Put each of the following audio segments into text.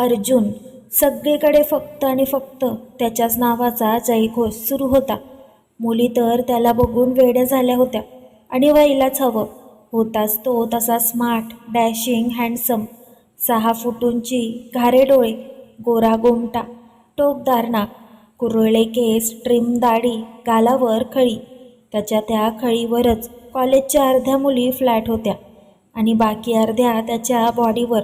अर्जुन. सगळीकडे फक्त आणि फक्त त्याच्याच नावाचा जयघोष सुरू होता. मुली तर त्याला बघून वेड्या झाल्या होत्या आणि व्हायलाच हवं. होताच तो तसा स्मार्ट, डॅशिंग, हँडसम. 6 फूट उंची, घारे डोळे, गोरा गोमटा, टोकदार नाक, कुरळे केस, ट्रिम दाढी, गालावर खळी. त्याच्या त्या खळीवरच कॉलेजच्या अर्ध्या मुली फ्लॅट होत्या आणि बाकी अर्ध्या त्याच्या बॉडीवर.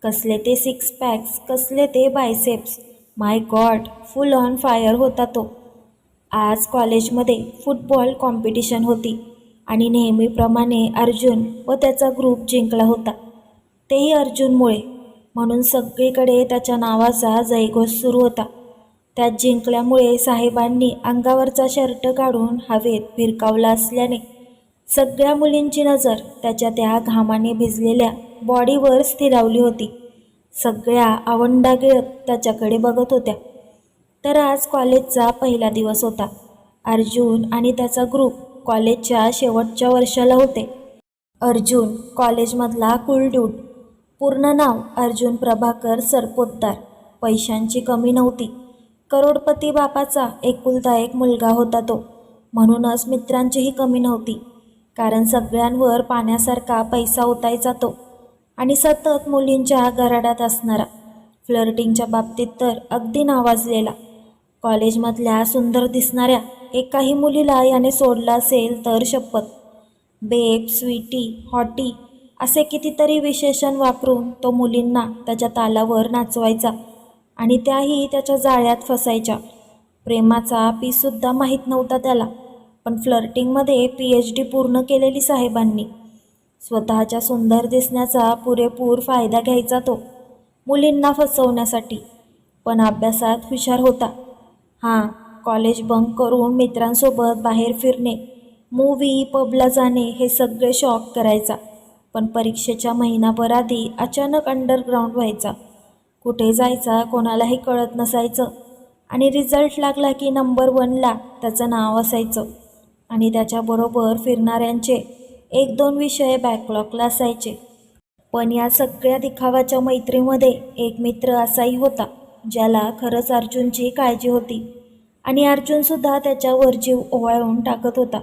कसले ते 6 पॅक्स, कसले ते biceps. My God, full on fire होता तो. आज कॉलेजमध्ये फुटबॉल कॉम्पिटिशन होती आणि नेहमीप्रमाणे अर्जुन व त्याचा ग्रुप जिंकला होता. तेही अर्जुनमुळे, म्हणून सगळीकडे त्याच्या नावाचा जयघोष सुरू होता. त्यात जिंकल्यामुळे साहेबांनी अंगावरचा शर्ट काढून हवेत भिरकावला असल्याने सगळ्या मुलींची नजर त्याच्या त्या घामाने भिजलेल्या बॉडीवर स्थिरावली होती. सगळ्या आवंडा गिळत त्याच्याकडे बघत होत्या. तर आज कॉलेजचा पहिला दिवस होता. अर्जुन आणि त्याचा ग्रुप कॉलेजच्या शेवटच्या वर्षाला होते. अर्जुन कॉलेजमधला कूल ड्यूड. पूर्ण नाव अर्जुन प्रभाकर सरपोतदार. पैशांची कमी नव्हती. करोडपती बापाचा एकुलता एक मुलगा होता तो. म्हणूनच मित्रांचीही कमी नव्हती, कारण सगळ्यांवर पाण्यासारखा पैसा ओतायचा तो आणि सतत मुलींच्या गराडात असणारा. फ्लर्टिंगच्या बाबतीत तर अगदी नावाजलेला. कॉलेजमधल्या सुंदर दिसणाऱ्या एकाही मुलीला याने सोडलं असेल तर शपथ. बेब, स्वीटी, हॉटी असे कितीतरी विशेषण वापरून तो मुलींना त्याच्या तालावर नाचवायचा आणि त्याही त्याच्या जाळ्यात फसायच्या. प्रेमाचा पीसुद्धा माहीत नव्हता त्याला, पण फ्लर्टिंगमध्ये PhD पूर्ण केलेली साहेबांनी. स्वतःच्या सुंदर दिसण्याचा पुरेपूर फायदा घ्यायचा तो मुलींना फसवण्यासाठी. पण अभ्यासात हुशार होता. हां, कॉलेज बंक करून मित्रांसोबत बाहेर फिरणे, मूव्ही, पबला जाणे हे सगळे शॉक करायचा. पण परीक्षेच्या महिनाभर आधी अचानक अंडरग्राऊंड व्हायचा. कुठे जायचा कोणालाही कळत नसायचं आणि रिझल्ट लागला की नंबर 1ला त्याचं नाव असायचं आणि त्याच्याबरोबर फिरणाऱ्यांचे 1-2 विषय बॅकलॉगला असायचे. पण या सगळ्या दिखावाच्या मैत्रीमध्ये एक मित्र असाही होता ज्याला खरंच अर्जुनची काळजी होती आणि अर्जुनसुद्धा त्याच्यावर जीव ओवाळून टाकत होता.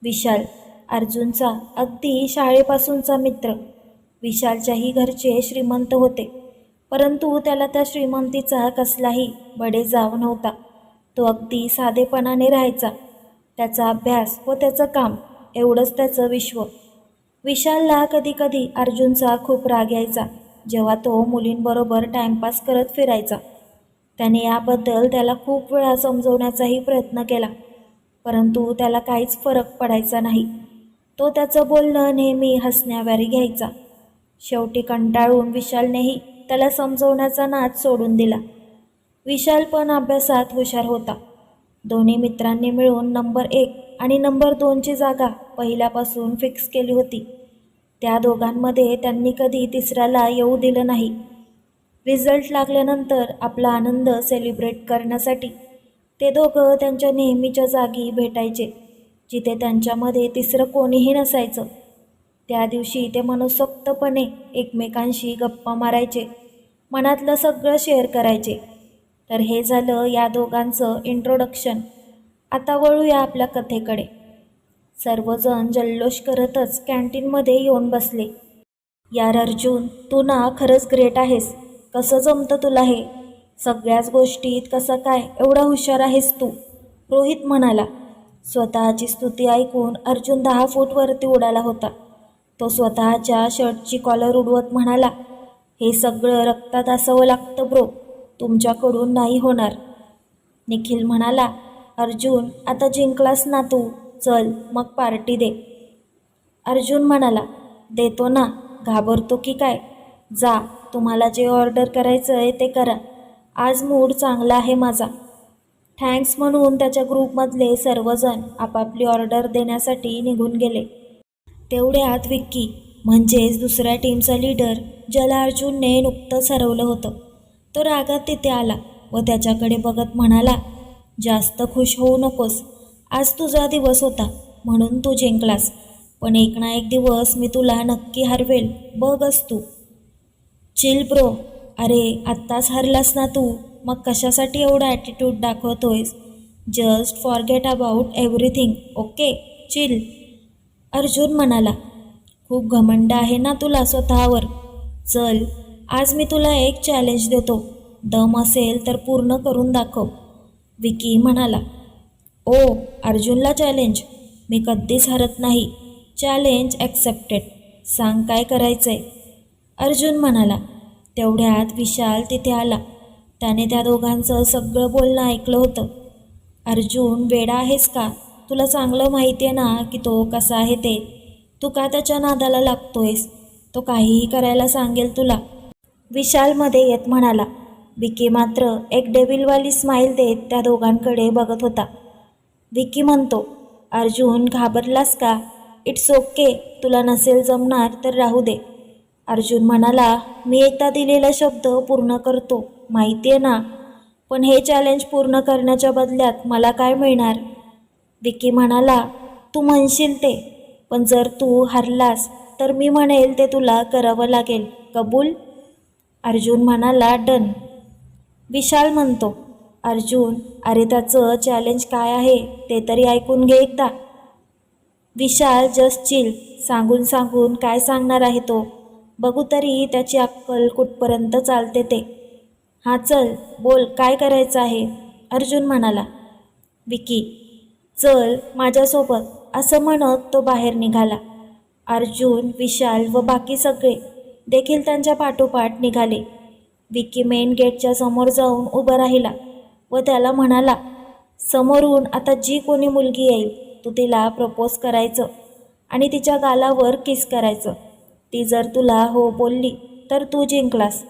विशाल, अर्जुनचा अगदी शाळेपासूनचा मित्र. विशालच्याही घरचे श्रीमंत होते, परंतु त्याला त्या श्रीमंतीचा कसलाही बडेजाव नव्हता. तो अगदी साधेपणाने राहायचा. त्याचा अभ्यास व त्याचं काम एवढंच त्याचं विश्व. विशालला कधीकधी अर्जुनचा खूप राग यायचा जेव्हा तो मुलींबरोबर टाइमपास करत फिरायचा. त्याने याबद्दल त्याला खूप वेळा समजवण्याचाही प्रयत्न केला, परंतु त्याला काहीच फरक पडायचा नाही. तो त्याचं बोलणं नेहमी हसण्यावारे घ्यायचा. शेवटी कंटाळून विशालनेही त्याला समजवण्याचा नाद सोडून दिला. विशाल पण अभ्यासात हुशार होता. दोन्ही मित्रांनी मिळून नंबर 1 आणि नंबर 2ची जागा पहिल्यापासून फिक्स केली होती. त्या दोघांमध्ये त्यांनी कधी तिसऱ्याला येऊ दिलं नाही. रिझल्ट लागल्यानंतर आपला आनंद सेलिब्रेट करण्यासाठी ते दोघं त्यांच्या नेहमीच्या जागी भेटायचे, जिथे त्यांच्यामध्ये तिसरं कोणीही नसायचं. त्या दिवशी ते मनसोक्तपणे एकमेकांशी गप्पा मारायचे, मनातलं सगळं शेअर करायचे. तर हे झालं या दोघांचं इंट्रोडक्शन. आता वळूया आपल्या कथेकडे. सर्वजण जल्लोष करतच कॅन्टीनमध्ये येऊन बसले. यार अर्जुन, तू ना खरंच ग्रेट आहेस. कसं जमतं तुला हे? सगळ्याच गोष्टीत कसं काय एवढा हुशार आहेस तू? रोहित म्हणाला. स्वतःची स्तुती ऐकून अर्जुन 10 फूट वरती उडाला होता. तो स्वतःच्या शर्टची कॉलर उडवत म्हणाला, हे सगळं रक्तात असावं लागतं ब्रो, तुमच्याकडून नाही होणार. निखिल म्हणाला, अर्जुन आता जिंकलास ना तू, चल मग पार्टी दे. अर्जुन म्हणाला, देतो ना, घाबरतो की काय? जा, तुम्हाला जे ऑर्डर करायचं आहे ते करा, आज मूड चांगला आहे माझा. थँक्स म्हणून त्याच्या ग्रुपमधले सर्वजण आपापली ऑर्डर देण्यासाठी निघून गेले. तेवढ्यात विक्की, म्हणजेच दुसऱ्या टीमचा लीडर, ज्याला अर्जुनने नुकतंच हरवलं होतं, तो रागात तिथे आला व त्याच्याकडे बघत म्हणाला, जास्त खुश होऊ नकोस, आज तुझा दिवस होता म्हणून तू जिंकलास, पण एक ना एक दिवस मी तुला नक्की हरवेल, बघच तू. चिल ब्रो, अरे आत्ताच हरलास ना तू, मग कशासाठी एवढा ॲटिट्यूड दाखवतोयस? Just forget about everything, okay? Chill. Arjun म्हणाला. खूप घमंड आहे ना तुला स्वतःवर. चल, आज मी तुला एक चॅलेंज देतो. दम असेल तर पूर्ण करून दाखव. विकी म्हणाला. ओ, अर्जुनला चॅलेंज? मी कधीच हरत नाही. Challenge accepted. सांग काय करायचंय? अर्जुन म्हणाला. तेवढ्यात विशाल तिथे आला. त्याने त्या दोघांचं सगळं बोलणं ऐकलं होतं. अर्जुन, वेडा आहेस का? तुला चांगलं माहिती आहे ना की तो कसा आहे ते. तू का त्याच्या नादाला लागतोयस? तो काहीही करायला सांगेल तुला. विशाल मध्ये येत म्हणाला. विकी मात्र एक डेविलवाली स्माईल देत त्या दोघांकडे बघत होता. विकी म्हणतो, अर्जुन घाबरलास का? इट्स ओके, तुला नसेल जमणार तर राहू दे. अर्जुन म्हणाला, मी एकदा दिलेला शब्द पूर्ण करतो, माहिती आहे ना. पण हे चॅलेंज पूर्ण करण्याच्या बदल्यात मला काय मिळणार? विकी म्हणाला, तू म्हणशील ते, पण जर तू हरलास तर मी म्हणेल ते तुला करावं लागेल. कबूल? अर्जुन म्हणाला, डन. विशाल म्हणतो, अर्जुन, अरे त्याचं चॅलेंज काय आहे ते तरी ऐकून घे एकदा. विशाल, जस्ट चिल. सांगून सांगून काय सांगणार आहे तो? बघू तरी त्याची अक्कल कुठपर्यंत चालते ते. हां चल, बोल काय करायचं आहे? अर्जुन म्हणाला. विकी, चल माझ्यासोबत, असं म्हणत तो बाहेर निघाला. अर्जुन, विशाल व बाकी सगळे देखील त्यांच्या पाठोपाठ निघाले. विकी मेन गेटच्या समोर जाऊन उभं राहिला व त्याला म्हणाला, समोरून आता जी कोणी मुलगी येईल तू तिला प्रपोज करायचं आणि तिच्या गालावर किस करायचं. ती जर तुला हो बोलली तर तू जिंकलास,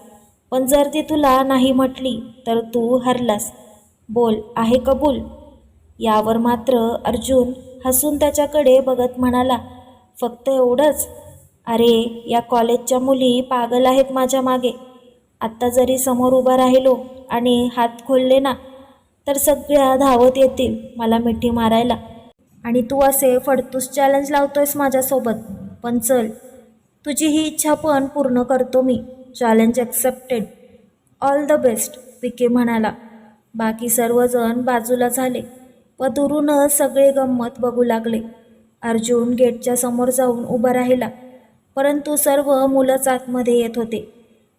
पण जर ती तुला नाही म्हटली तर तू हरलास. बोल, आहे कबूल? यावर मात्र अर्जुन हसून त्याच्याकडे बघत म्हणाला, फक्त एवढंच? अरे या कॉलेजच्या मुली पागल आहेत माझ्या मागे. आत्ता जरी समोर उभा राहिलो आणि हात खोलले ना तर सगळ्या धावत येतील मला मिठी मारायला. आणि तू असे फडतूस चॅलेंज लावतोयस माझ्यासोबत. पण चल, तुझी ही इच्छा पण पूर्ण करतो मी. Challenge accepted. All the best, Vicky म्हणाला. बाकी सर्वजण बाजूला झाले व दुरूनच सगळे गंमत बघू लागले. अर्जुन गेटच्या समोर जाऊन उभा राहिला, परंतु सर्व मुलंच आतमध्ये येत होते.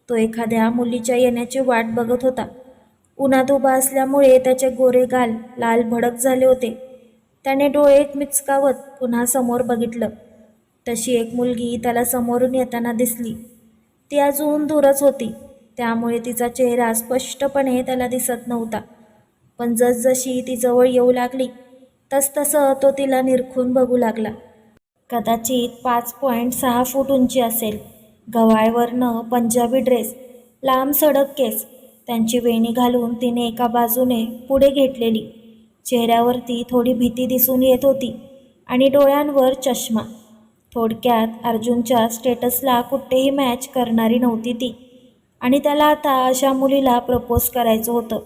तो एखाद्या मुलीच्या येण्याची वाट बघत होता. उन्हात उभा असल्यामुळे त्याचे गोरे गाल लाल भडक झाले होते. त्याने डोळे मिचकावत पुन्हा समोर बघितलं. तशी एक मुलगी त्याला समोरून येताना दिसली. ती अजून दूरच होती, त्यामुळे तिचा चेहरा स्पष्टपणे त्याला दिसत नव्हता. पण जसजशी ती जवळ येऊ लागली तसतसं तो तिला निरखून बघू लागला. कदाचित 5.6 फूट उंची असेल. गव्हाळवरनं पंजाबी ड्रेस, लांब सडक केस, त्यांची वेणी घालून तिने एका बाजूने पुढे घेतलेली. चेहऱ्यावरती थोडी भीती दिसून येत होती आणि डोळ्यांवर चष्मा. थोडक्यात अर्जुनच्या स्टेटसला कुठेही मॅच करणारी नव्हती ती. आणि त्याला आता अशा मुलीला प्रपोज करायचं होतं.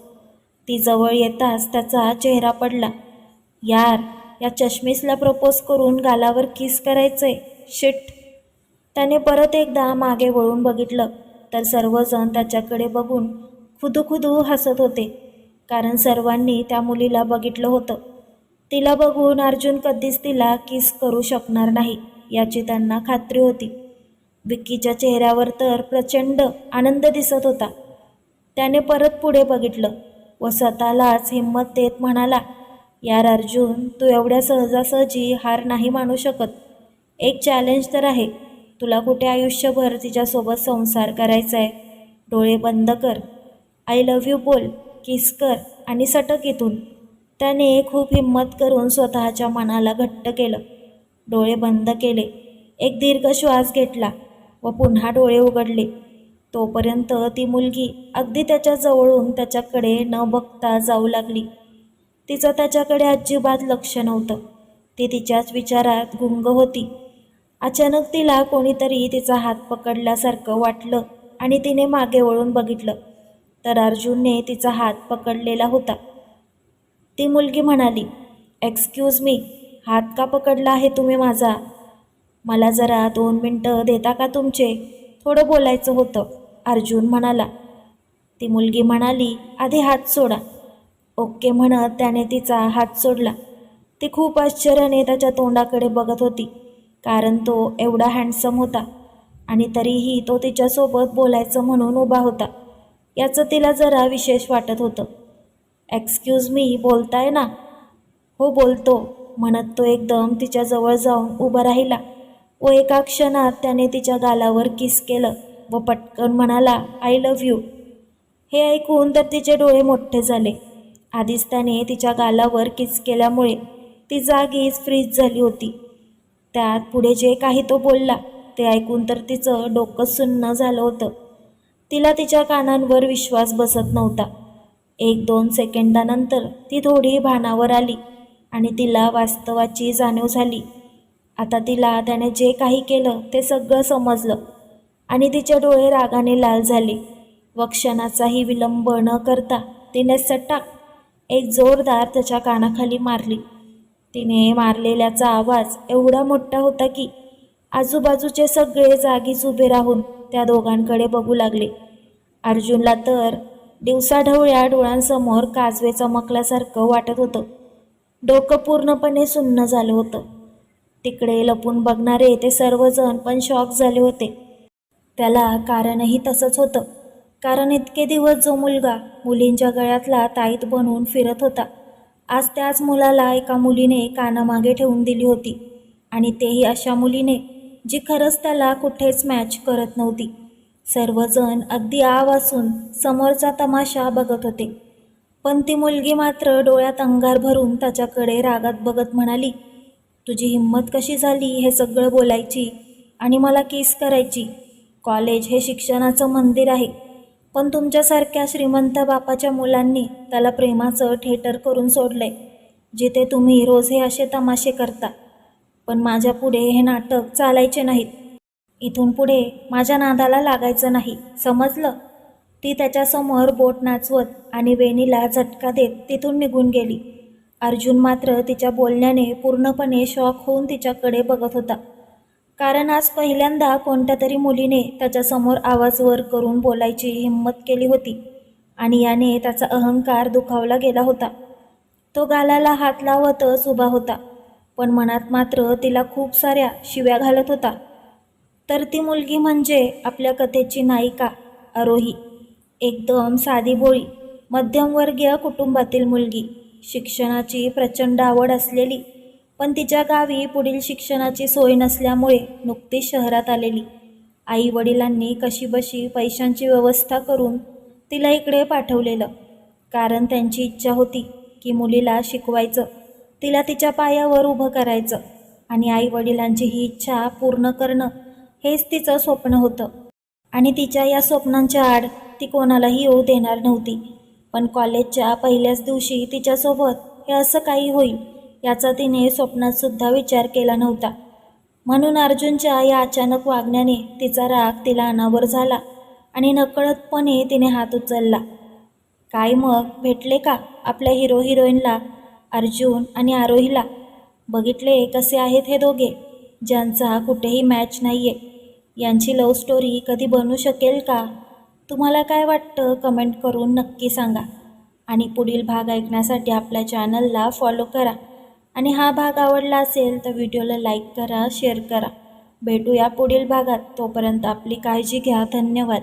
ती जवळ येताच त्याचा चेहरा पडला. यार, या चष्मीसला प्रपोज करून गालावर किस करायचंय. शिट. त्याने परत एकदा मागे वळून बघितलं तर सर्वजण त्याच्याकडे बघून खुदूखुदू हसत होते, कारण सर्वांनी त्या मुलीला बघितलं होतं. तिला बघून अर्जुन कधीच तिला किस करू शकणार नाही याची त्यांना खात्री होती. विक्कीच्या चेहऱ्यावर तर प्रचंड आनंद दिसत होता. त्याने परत पुढे बघितलं व स्वतःलाच हिंमत देत म्हणाला, यार अर्जुन, तू एवढ्या सहजासहजी हार नाही मानू शकत. एक चॅलेंज तर आहे. तुला कुठे आयुष्यभर तिच्यासोबत संसार करायचा आहे. डोळे बंद कर, आय लव्ह यू बोल, किस कर आणि सटक इथून. त्याने खूप हिंमत करून स्वतःच्या मनाला घट्ट केलं. डोळे बंद केले, एक दीर्घ श्वास घेतला व पुन्हा डोळे उघडले. तोपर्यंत ती मुलगी अगदी त्याच्या जवळून त्याच्याकडे न बघता जाऊ लागली. तिचं त्याच्याकडे अजिबात लक्ष नव्हतं. ती तिच्याच विचारात गुंग होती. अचानक तिला कोणीतरी तिचा हात पकडल्यासारखं वाटलं आणि तिने मागे वळून बघितलं तर अर्जुनने तिचा हात पकडलेला होता. ती मुलगी म्हणाली, एक्सक्यूज मी, हात का पकडला आहे तुम्ही माझा? मला जरा 2 मिनटं देता का तुमचे? थोडं बोलायचं होतं, अर्जुन म्हणाला. ती मुलगी म्हणाली, आधी हात सोडा. ओके म्हणत त्याने तिचा हात सोडला. ती खूप आश्चर्याने त्याच्या तोंडाकडे बघत होती, कारण तो एवढा हँडसम होता आणि तरीही तो तिच्यासोबत बोलायचं म्हणून उभा होता. याचं तिला जरा विशेष वाटत होतं. एक्सक्यूज मी, बोलताय ना? हो बोलतो, म्हणत तो एकदम तिच्याजवळ जाऊन उभा राहिला व एका क्षणात त्याने तिच्या गालावर किस केलं व पटकन म्हणाला, आय लव्ह यू. हे ऐकून तर तिचे डोळे मोठे झाले. आधीच त्याने तिच्या गालावर किस केल्यामुळे ती जागीच फ्रीज झाली होती. त्यात पुढे जे काही तो बोलला ते ऐकून तर तिचं डोकं सुन्न झालं होतं. तिला तिच्या कानांवर विश्वास बसत नव्हता. 1-2 सेकंदानंतर ती थोडी भानावर आली आणि तिला वास्तवाची जाणीव झाली. आता तिला त्याने जे काही केलं ते सगळं समजलं आणि तिचे डोळे रागाने लाल झाले व क्षणाचाही विलंब न करता तिने सटाक एक जोरदार त्याच्या कानाखाली मारली. तिने मारलेल्याचा आवाज एवढा मोठा होता की आजूबाजूचे सगळे जागीच उभे राहून त्या दोघांकडे बघू लागले. अर्जुनला तर दिवसाढवळ्या डोळ्यांसमोर काजवे चमकल्यासारखं वाटत होतं. डोकं पूर्णपणे सुन्न झालं होतं. तिकडे लपून बघणारे ते सर्वजण पण शॉक झाले होते. त्याला कारणही तसंच होतं, कारण इतके दिवस जो मुलगा मुलींच्या गळ्यातला ताईत बनवून फिरत होता, आज त्याच मुलाला एका मुलीने कानामागे ठेवून दिली होती आणि तेही अशा मुलीने जी खरंच त्याला कुठेच मॅच करत नव्हती. सर्वजण अगदी वाचून समोरचा तमाशा बघत होते, पण ती मुलगी मात्र डोळ्यात अंगार भरून त्याच्याकडे रागात बघत म्हणाली, तुझी हिंमत कशी झाली हे सगळं बोलायची आणि मला किस करायची? कॉलेज हे शिक्षणाचं मंदिर आहे, पण तुमच्यासारख्या श्रीमंत बापाच्या मुलांनी त्याला प्रेमाचं थिएटर करून सोडलंय, जिथे तुम्ही रोज हे असे तमाशे करता. पण माझ्या पुढे हे नाटक चालायचे नाहीत. इथून पुढे माझ्या नादाला लागायचं नाही, समजलं? ती त्याच्यासमोर बोट नाचवत आणि वेणीला झटका देत तिथून निघून गेली. अर्जुन मात्र तिच्या बोलण्याने पूर्णपणे शॉक होऊन तिच्याकडे बघत होता, कारण आज पहिल्यांदा कोणत्या तरी मुलीने त्याच्यासमोर आवाज वर करून बोलायची हिंमत केली होती आणि याने त्याचा अहंकार दुखावला गेला होता. तो गालाला हात लावतच उभा होता, पण मनात मात्र तिला खूप साऱ्या शिव्या घालत होता. तर ती मुलगी म्हणजे आपल्या कथेची नायिका आरोही. एकदम साधीभोळी मध्यमवर्गीय कुटुंबातील मुलगी, शिक्षणाची प्रचंड आवड असलेली, पण तिच्या गावी पुढील शिक्षणाची सोय नसल्यामुळे नुकतीच शहरात आलेली. आई वडिलांनी कशीबशी पैशांची व्यवस्था करून तिला इकडे पाठवलेलं, कारण त्यांची इच्छा होती की मुलीला शिकवायचं, तिला तिच्या पायावर उभं करायचं आणि आई वडिलांची ही इच्छा पूर्ण करणं हेच तिचं स्वप्न होतं. आणि तिच्या या स्वप्नांच्या आड ती कोणालाही येऊ देणार नव्हती. पण कॉलेजच्या पहिल्याच दिवशी तिच्यासोबत हे असं काही होईल याचा तिने स्वप्नातसुद्धा विचार केला नव्हता. म्हणून अर्जुनच्या या अचानक वागण्याने तिचा राग तिला अनावर झाला आणि नकळतपणे तिने हात उचलला. काय मग, भेटले का आपल्या हिरो हिरोईनला, अर्जुन आणि आरोहीला? बघितले कसे आहेत हे दोघे, ज्यांचा कुठेही मॅच नाही आहे. यांची लव्ह स्टोरी कधी बनू शकेल का? तुम्हाला काय वाटतं कमेंट करून नक्की सांगा. आणि पुढील भाग ऐकण्यासाठी आपल्या चॅनलला फॉलो करा. आणि हा भाग आवडला असेल तर व्हिडिओला लाईक करा, शेअर करा. भेटूया पुढील भागात. तोपर्यंत आपली काळजी घ्या. धन्यवाद.